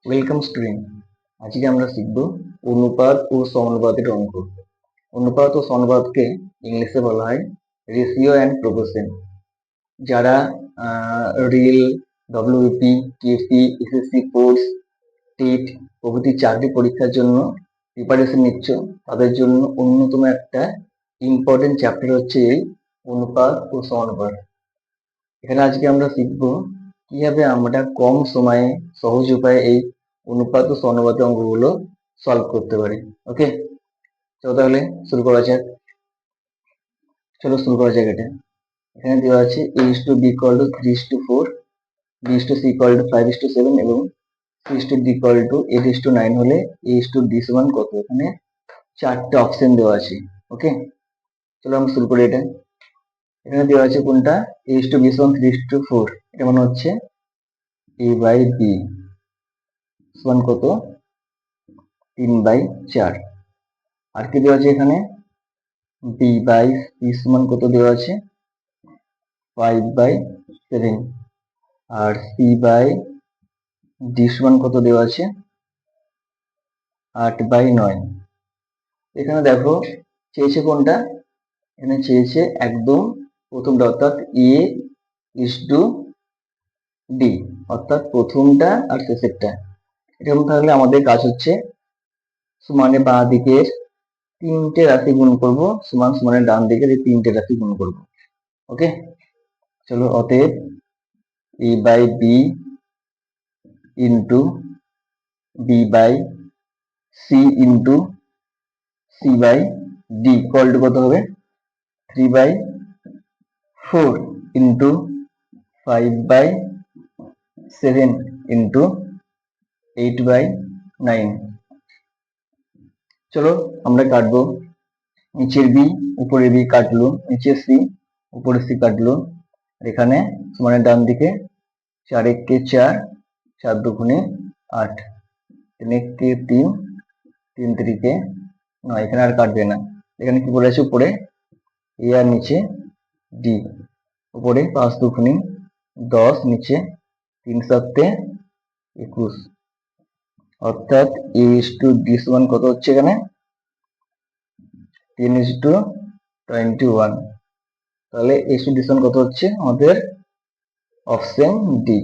Welcome student. আজকে আমরা শিখব অনুপাত ও সমানুপাতের অঙ্ক। অনুপাত ও সমানুপাতকে ইংলিশে বলা হয় রেশিও অ্যান্ড প্রপোর্শন। যারা reel, WP, KP, SSC course, TET প্রভৃতি চাকরি পরীক্ষার জন্য প্রিপারেশন নিচ্ছ, তাদের জন্য অন্যতম একটা ইম্পর্টেন্ট চ্যাপ্টার হচ্ছে এই অনুপাত ও সমানুপাত। এখানে আজকে আমরা শিখব কিভাবে আমরা কম সময়ে সহজ উপায়ে এই অনুপাত ও সমানুপাতের অঙ্কগুলো সলভ করতে পারি। ওকে, চলো তাহলে শুরু করা যাক। এটা এখানে দেওয়া আছে a is to b equal to 3:4, b is to c equal to 5:7 এবং c is to d equal to 8:9 হলে a is to d সমান কত। এখানে চারটে অপশন দেওয়া আছে। ওকে, চলো আমরা শুরু করি। এখানে দেওয়া আছে কোনটা, a is to b সমান 3:4, এটা মানে হচ্ছে a by b সমান কত, 3/4। আর কি দেওয়া আছে এখানে, b বাই c সমান কত দেওয়া আছে, 5/7। আর c বাই d সমান কত দেওয়া আছে, 8/9। এখানে দেখো চেয়েছে কোনটা, এখানে চেয়েছে একদম প্রথমটা অর্থাৎ a is to d, অর্থাৎ প্রথমটা আর শেষেরটা। এরকম থাকলে আমাদের কাজ হচ্ছে সমানে বাঁ দিকের তিনটে রাশি গুণ করব, সমান সমানের ডান দিকের এই তিনটে রাশি গুণ করব। ওকে, চলো অতএব a by b into b by c into c by d equal to কত হবে, 3/4 ইন্টু 5/7 ইন্টু 8/9। চলো আমরা কাটবো, নিচের বি উপরে বি কাটলো, নিচের সি উপরে সি কাটলো। এখানে সমানের ডান দিকে 4 একে 4, 4 দুগুণে 8, 3 একে 3, 3 তিরিকে 9। এখানে আর কাটবে না। এখানে কি বলেছে, উপরে এ আর নিচে ডি। উপরে 5 দুগুণে 10, নিচে 3 7 21, অর্থাৎ এ ইস টু ডি সমান কত হচ্ছে এখানে, 10:21। তাহলে এ টু ডি সমান কত হচ্ছে আমাদের অপশন ডি।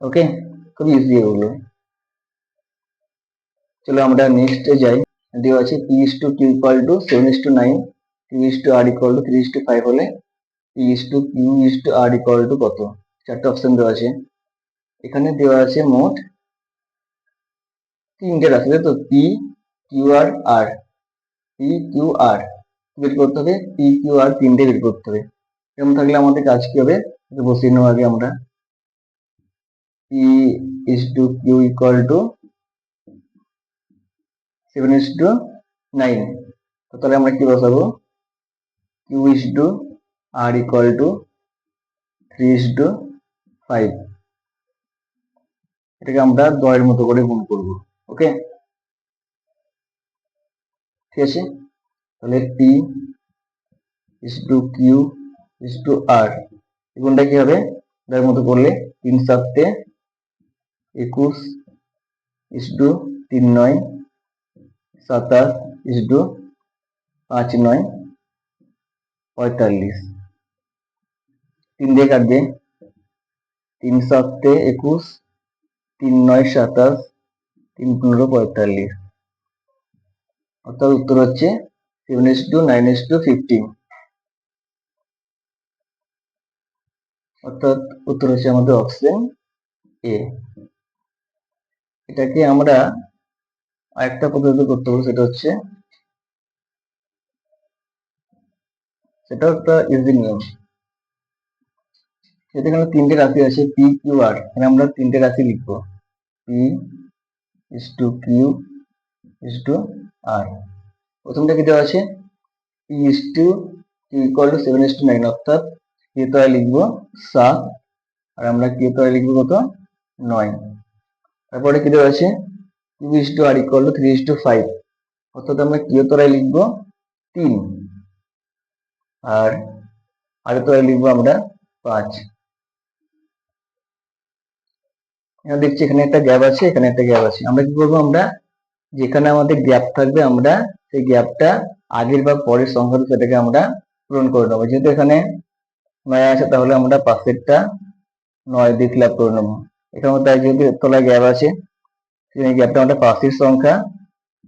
ওকে, খুব ইজি এগুলো। চলো আমরা নেক্সটে যাই। দেওয়া আছে p is to q equal to 7:9, q is to r equal to 3:5 হলে p is to q is to r equal to কত। চারটে অপশন দেওয়া আছে। এখানে দেওয়া আছে মোট তিনটে রাশি, তো p q আর r, p q r বের করতে হবে, p q r তিনটে বের করতে হবে। এরকম থাকলে আমাদের কাজ কি হবে, বসিয়ে নেওয়া আগে আমরা p is to q equal to 7:9। তাহলে আমরা কি বসাবো, q is to r equal to 3:5। এটাকে আমরা 10 মতো করে গুণ করব। ওকে, ঠিক আছে। তাহলে p is to q is to r, গুণটা কি হবে, 10 মতো করলে 3 7 21 is to 3 9 27 is to 5 9 45। 3 দিয়ে কাটবে, 3 7 21, 3 9 27, 3 15 45, অর্থাৎ উত্তর হচ্ছে 7:9:15, অর্থাৎ উত্তর হচ্ছে আমাদের অপশন এ। এটাকে আমরা আরেকটা পদ্ধতি করতে পারবো, সেটা একটা ইজি নিয়ম। এখানে তিনটে রাশি আছে পি কিউ আর, এখানে আমরা তিনটে রাশি লিখবো, P is to Q is to R. প্রথমটা কি দেওয়া আছে, P is to Q equal to 7:9, অর্থাৎ কে তলায় লিখবো 7 আর আমরা কে তলায় লিখবো কত, 9। তারপরে কি দেওয়া আছে, q is to r equal to 3:5, অর্থাৎ আমরা কে তলায় লিখবো 3 আর আর তলায় লিখবো আমরা 5। এখানে দেখছি এখানে একটা গ্যাপ আছে, এখানে একটা গ্যাপ আছে। আমরা কি করবো, আমরা যেখানে আমাদের গ্যাপ থাকবে আমরা সেই গ্যাপটা আগের বা পরের সংখ্যা সেটাকে আমরা পূরণ করে নেবো। যেহেতু এখানে 9 আছে তাহলে আমরা পাশেরটা 9 দিয়ে ফিল আপ করে নেবো। এখানে তাই যেহেতু তলায় গ্যাপ আছে সেই গ্যাপটা আমরা পাশের সংখ্যা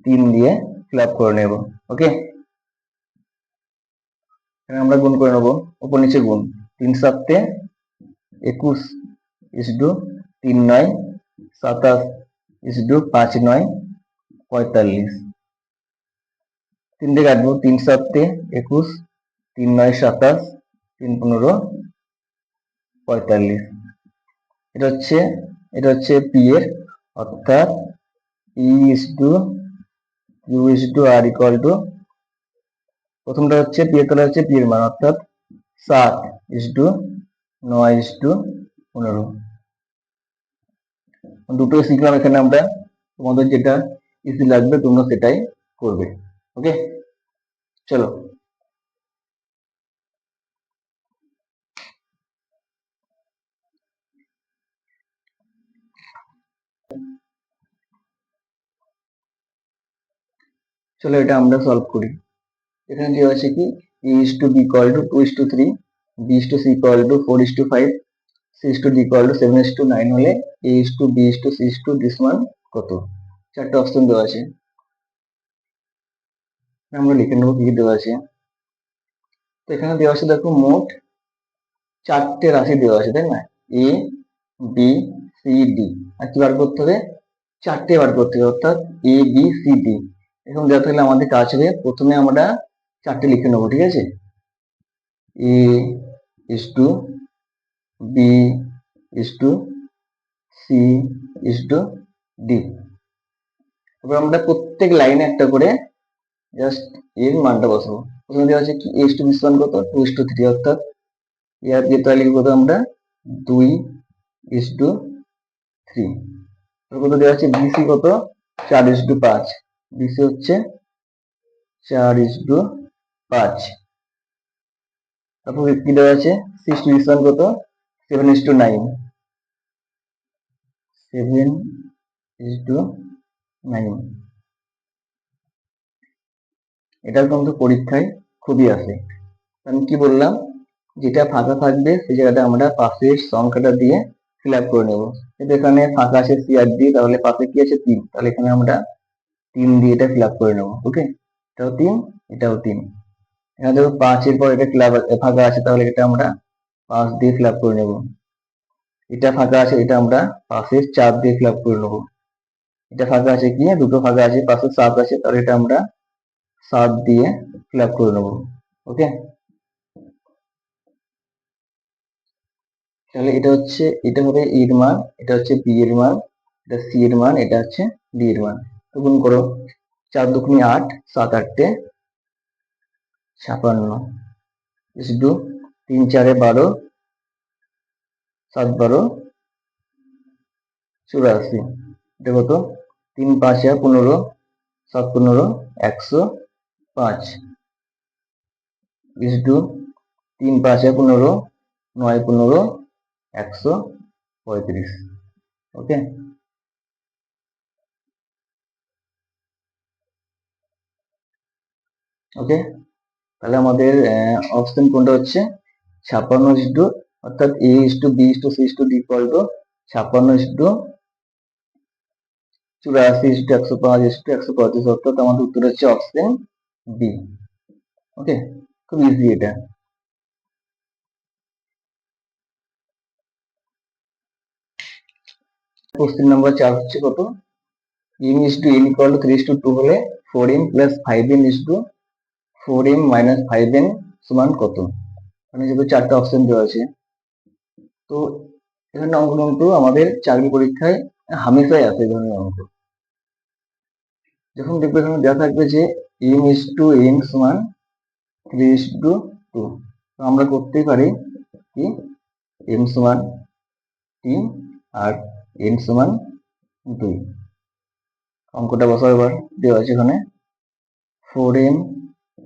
3 দিয়ে ফিল আপ করে নেব। ওকে, এখানে আমরা গুণ করে নেবো, উপর নিচে গুণ। 3 7 21 ইসডু 3 9 27 ইসডু 5 9 45। 3 দিয়ে কাটবো, 3 7 21 3 9 27 3 15 45। এটা হচ্ছে পি এর, অর্থাৎ ই ইসডু ইউ ইসডু আর ইকুয়াল টু, প্রথমটা হচ্ছে পি এর তলায় হচ্ছে পি এর মান, অর্থাৎ 7 ইসডু 9 ইসডু 15। দুটো শিখলাম এখানে আমরা, তোমাদের যেটা ইজি লাগবে তোমরা সেটাই করবে। ওকে, চলো চলো এটা আমরা সলভ করি। এখানে দেওয়া আছে কি a is to b equal to 2 is to 3, b is to c equal to 4 is to 5, c is to d equal to 7 is to 9 হলে a is to b is to c is to this মান কত? চারটা option দেওয়া আছে, আমরা লিখে নেবো কি দেওয়া আছে। তো এখানে দেওয়া আছে দেখো মোট 4টে রাশি দেওয়া আছে, তাই না? a b c d, আর কি বার করতে হবে? 4টে বার করতে হবে, অর্থাৎ a b c d। এখন দেওয়া থাকলে আমাদের কাজ হবে প্রথমে আমরা 4টে লিখে নেবো, ঠিক আছে? a is to b is to c is to d। এবার আমরা প্রত্যেক লাইনে একটা করে জাস্ট এর মানটা বসাবো। প্রথমে দেওয়া আছে কি a is to b সমান কত? 2 is to 3, অর্থাৎ এর যেটা লিখবো আমরা 2 is to 3। কত দেওয়া আছে? bc কত? 4 is to 5, bc হচ্ছে 4 is to 5। তারপর কি দেওয়া আছে? c is to b সমান কত? 7 is to 9, 7 is to 9। এটা কিন্তু পরীক্ষায় খুবই আসে। আমি কি বললাম, যেটা ফাঁকা থাকবে সেই জায়গাটা আমরা পাশের সংখ্যাটা দিয়ে ফিল আপ করে নেব। কিন্তু এখানে ফাঁকা আছে সি আর ডি, তাহলে পাশে কি আছে? 3, তাহলে এখানে আমরা 3 দিয়ে এটা ফিল আপ করে নেব। ওকে, এটাও 3, এটাও 3। এখানে দেখো 5 এর পর এটা ফাঁকা আছে, তাহলে এটা আমরা 5 দিয়ে ফিল আপ করে নেব। এটা ফাঁকা আছে, এটা আমরা পাশের 4 দিয়ে ফিল আপ করে নেব। এটা ফাঁকা আছে কি? দুটো ফাঁকা আছে, পাশে 7 আছে, তাহলে এটা আমরা 7 দিয়ে ফিল আপ করে নেব। ওকে, তাহলে এটা হবে এর মান, এটা হচ্ছে বি এর মান, এটা সি এর মান, এটা হচ্ছে ডি এর মান। তো গুণ করো, 4 দুগুণে 8, 7 8 56 ইসডু 3 4 12, 7 12 84। এটা কত? 3 5 15, 7 15 105 ইসডু 3 5 15, 9 15 135। ওকে, ওকে, তাহলে আমাদের অপশন কোনটা হচ্ছে? 56 ইসডু, অর্থাৎ A is to B is to C is to D equal to 56 is to 84 is to 105 is to 135, অর্থাৎ আমাদের উত্তর হচ্ছে অপশন বি। ওকে, খুব ইজি এটা। কোশ্চেন নাম্বার 4 হচ্ছে কত? m ইসডু n ইকুয়াল টু 3 ইসডু 2 হলে 4m plus 5n ইসডু 4m minus 5n সমান কত? মানে যেহেতু 4টা অপশন দেওয়া আছে, তো এখানে অঙ্ক কিন্তু আমাদের চাকরি পরীক্ষায় হামেশাই আসে এই ধরনের অঙ্ক। যখন দেখবে এখানে দেওয়া থাকবে যে m is to n সমান 3 is to 2, তো আমরা করতেই পারি কি m সমান 3 আর n সমান 2। অঙ্কটা বসাও এবার। দেওয়া আছে এখানে 4m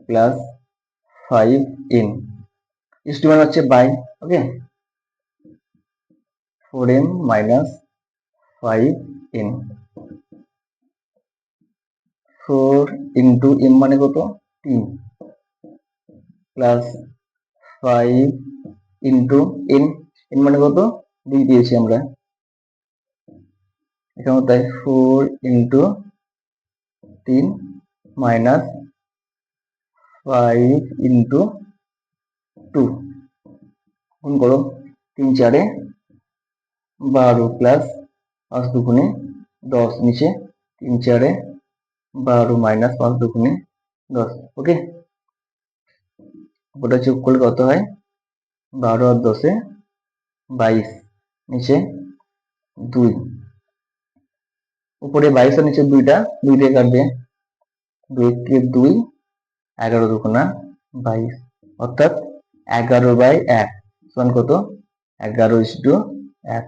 plus 5n is to মানে হচ্ছে by, okay, 4m minus 5n। 4 into m মানে কত 3 প্লাস 5 ইন্টু n, n মানে কত 2 পেয়েছি আমরা এখানে, তাই 4 ইন্টু 3 মাইনাস 5 ইন্টু 2 গুণ করো, 3 4 12 প্লাস 5 দুগুণে 10, নিচে 3 4 12 মাইনাস 5 দুগুণে 10। ওকে, ওটা যোগ করলে কত হয় 12 আর 10 22, নিচে 2, উপরে 22 আর নিচে 2টা 2 দিয়ে কাটবে, 2 কে 2, 11 দুগুণা 22, অর্থাৎ 11/1 সমান কত 11:1,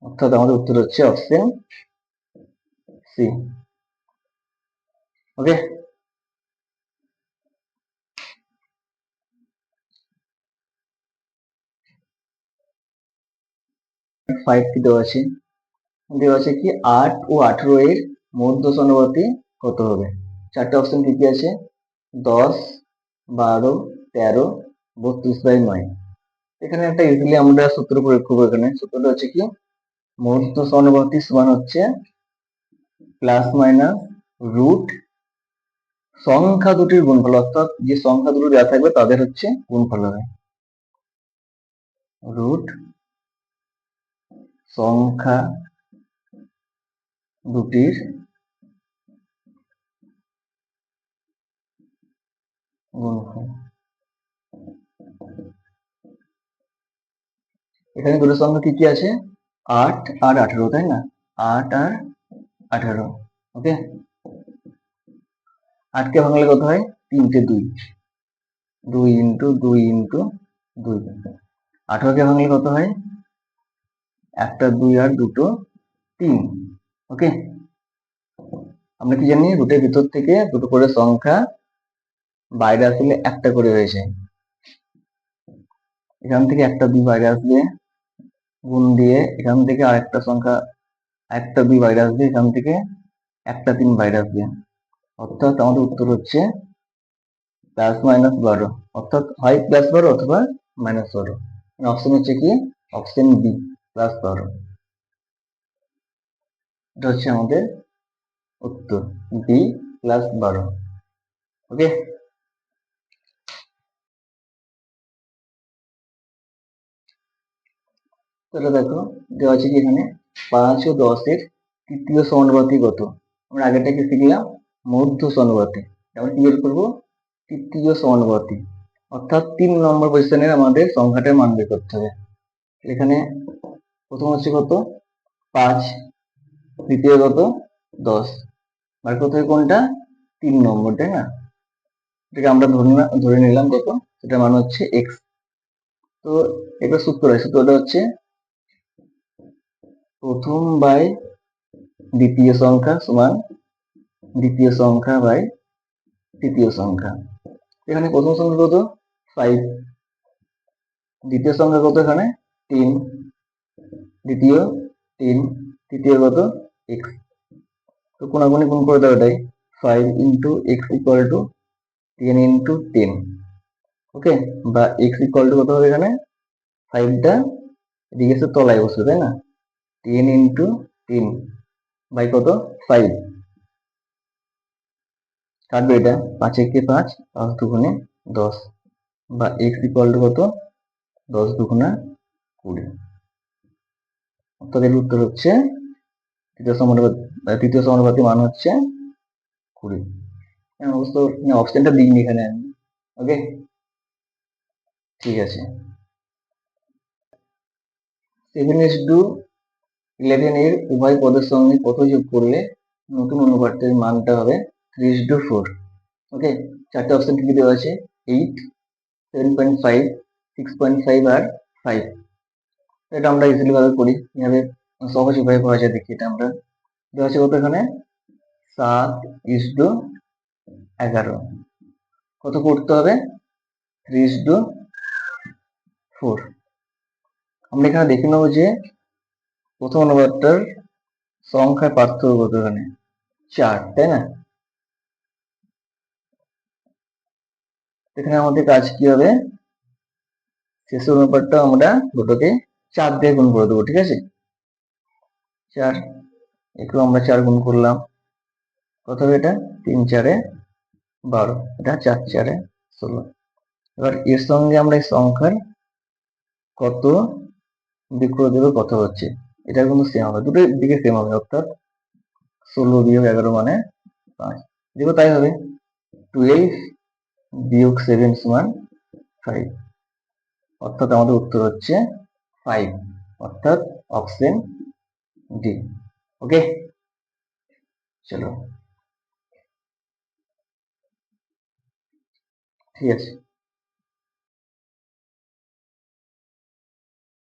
অর্থাৎ আমাদের উত্তর হচ্ছে অপশন সি। ওকে, 5 কি দেওয়া আছে কি 8 ও 18 এর মধ্য সমানুপাতি কত হবে? চারটে অপশন কি কি আছে 10, 12, 13, 32/9। এখানে একটা ইজিলি আমরা সূত্র প্রয়োগ করবো। এখানে সূত্রটা হচ্ছে কি মধ্য সমানুপাতি সমান হচ্ছে প্লাস মাইনাস রুট সংখ্যা দুটির গুণফল, অর্থাৎ যে সংখ্যা দুটো দেওয়া থাকবে তাদের হচ্ছে গুণফল হবে, রুট সংখ্যা দুটির গুণফল। এখানে দুটো সংখ্যা কি কি আছে 8 আর 18, তাই না, 8 আর 18। ওকে, 8 কে ভাঙলে কত হয় 3 কে 2, 2 ইন্টু 2 ইন্টু 2। 18 কে ভাঙলে কত হয় 1টা 2 আর 2টো 3। ওকে, আমরা কি জানি রুটের ভিতর থেকে দুটো করে সংখ্যা বাইরে আসলে একটা করে হয়ে যায়, এখান থেকে 1টা 2 বাইরে আসবে, গুণ দিয়ে এখান থেকে আরেকটা সংখ্যা 1টা 2 বাইরে আসবে, এখান থেকে 1টা 3 বাইরে আসবে, অর্থাৎ আমাদের উত্তর হচ্ছে প্লাস মাইনাস 12, অর্থাৎ হয় প্লাস 12 অথবা মাইনাস 12। অপশন হচ্ছে কি অপশন বি প্লাস 12, এটা হচ্ছে আমাদের উত্তর বি প্লাস 12। ওকে, তাহলে দেখো দেওয়া আছে কি এখানে 5 ও 10 এর তৃতীয় সমানুপাতি কত? আমরা আগেরটাকে শিখলাম মধ্য সমানুপাতি, আমরা কি বের করবো তৃতীয় সমানুপাতি, অর্থাৎ 3 নম্বর পজিশনের আমাদের সংখ্যাটার মান বের করতে হবে। এখানে প্রথম হচ্ছে কত 5, দ্বিতীয় কত 10, বার করতে হবে কোনটা 3 নম্বর, তাই না, এটাকে আমরা ধরে নিলাম কত, সেটা মান হচ্ছে x। তো এবার সূত্রটা হচ্ছে প্রথম বাই দ্বিতীয় সংখ্যা সমান দ্বিতীয় সংখ্যা বাই তৃতীয় সংখ্যা। এখানে প্রথম সংখ্যা কত 5, দ্বিতীয় সংখ্যা কত এখানে 3, দ্বিতীয় 3, তৃতীয় কত x। তো কোনাকুনি গুণ করে দাও এটাই, 5 into x equal to 10 into 10। ওকে, বা x ইকুয়াল টু কত হবে এখানে 5টা এদিকে এসে তলায় বসবে, তাই না, 10 ইন্টু 10 বাই কত 5, কাটবে এটা 5 একে 5, 5 দুগুণে 10, বা x ইকুয়াল টু কত 10 দুগুণা 20। অর্থাৎ এর উত্তর হচ্ছে তৃতীয় সমানুপাতি মান হচ্ছে 20। অবশ্য অপশনটা দিইনি এখানে আমি। ওকে, ঠিক আছে। 7:11 এর উভয় পদের সঙ্গে কত যোগ করলে নতুন অনুপাতের মানটা হবে 3:4। ওকে, চারটে অপশন কি দেওয়া আছে 8, 7.5, 6.5 আর 5। এটা আমরা ইজিলি ভাবে করি, কিভাবে সহজ উপায়ে করা যায় দেখি। এটা আমরা দেওয়া আছে কত এখানে 7:11, কত করতে হবে 3:4। আমরা এখানে দেখে নেবো যে প্রথম অনুপাতটার সংখ্যায় পার্থক্য কত এখানে? 4, তাই না? এখানে আমাদের কাজ কি হবে? শেষের অনুপাতটা আমরা দুটোকে 4 দিয়ে গুণ করে দেবো, ঠিক আছে? 4, একটু আমরা 4 গুণ করলাম, কত হবে এটা? 3 4 12, এটা 4 4 16। এবার এর সঙ্গে আমরা এই সংখ্যার কত বিয়োগ করে দেবো, কত হচ্ছে, এটা কিন্তু সেম হবে, দুটোর দিকে সেম হবে, অর্থাৎ 16 বিয়োগ 11 মানে 5, দেখো তাই হবে। 12 বিয়োগ 7 সমান 5, অর্থাৎ আমাদের উত্তর হচ্ছে 5, অর্থাৎ অপশন ডি। ওকে, চলো, ঠিক আছে।